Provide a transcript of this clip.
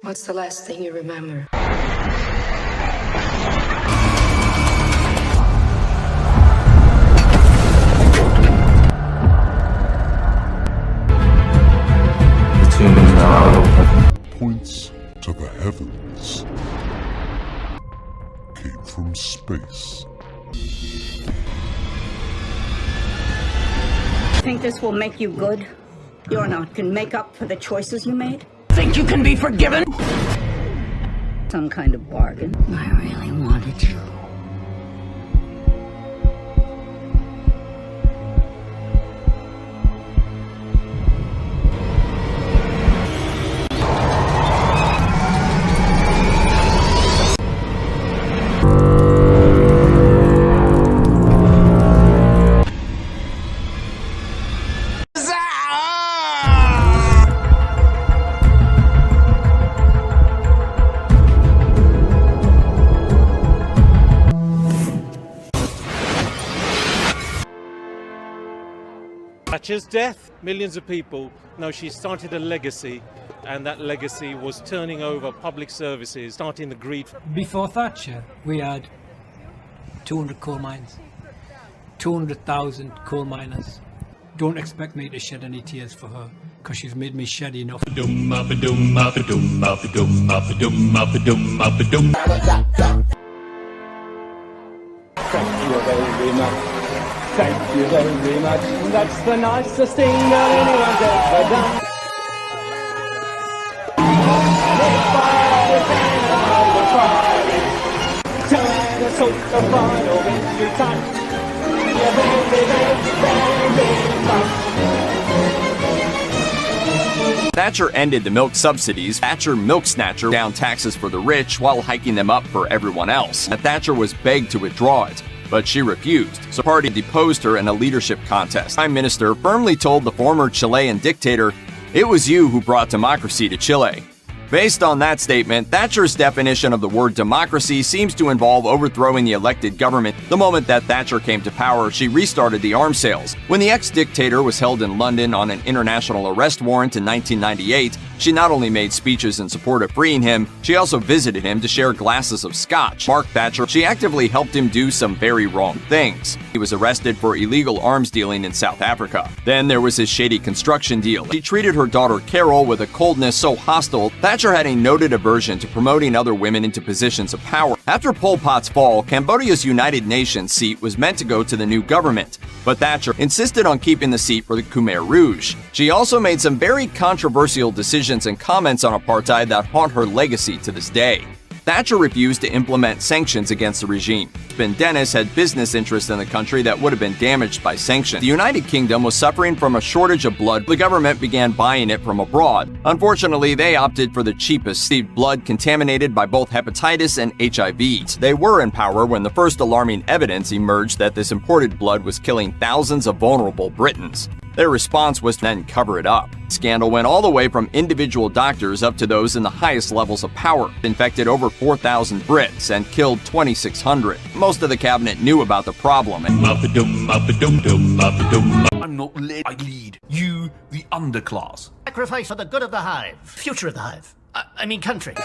What's the last thing you remember? The tomb is now open. Points to the heavens came from space. Think this will make you good? You're not can make up for the choices you made? Think you can be forgiven? Some kind of bargain. I really wanted you. Thatcher's death, millions of people know she started a legacy, and that legacy was turning over public services, starting the greed. Before Thatcher, we had 200 coal mines, 200,000 coal miners. Don't expect me to shed any tears for her, because she's made me shed enough. Thank you very much. Thank you very much. That's the nicest thing that anyone's ever done. Thatcher ended the milk subsidies. Thatcher milk Snatcher down taxes for the rich while hiking them up for everyone else. Thatcher was begged to withdraw it, but she refused, so the party deposed her in a leadership contest. The Prime Minister firmly told the former Chilean dictator, "It was you who brought democracy to Chile." Based on that statement, Thatcher's definition of the word democracy seems to involve overthrowing the elected government. The moment that Thatcher came to power, she restarted the arms sales. When the ex-dictator was held in London on an international arrest warrant in 1998, she not only made speeches in support of freeing him, she also visited him to share glasses of scotch. Mark Thatcher, she actively helped him do some very wrong things. He was arrested for illegal arms dealing in South Africa. Then there was his shady construction deal. She treated her daughter Carol with a coldness so hostile, Thatcher had a noted aversion to promoting other women into positions of power. After Pol Pot's fall, Cambodia's United Nations seat was meant to go to the new government, but Thatcher insisted on keeping the seat for the Khmer Rouge. She also made some very controversial decisions and comments on apartheid that haunt her legacy to this day. Thatcher refused to implement sanctions against the regime. Ben Dennis had business interests in the country that would have been damaged by sanctions. The United Kingdom was suffering from a shortage of blood. The government began buying it from abroad. Unfortunately, they opted for the cheapest, blood contaminated by both hepatitis and HIV. They were in power when the first alarming evidence emerged that this imported blood was killing thousands of vulnerable Britons. Their response was to then cover it up. The scandal went all the way from individual doctors up to those in the highest levels of power. It infected over 4,000 Brits and killed 2,600. Most of the cabinet knew about the problem. I'm not led, I lead. You, the underclass. Sacrifice for the good of the hive. Future of the hive. I mean country.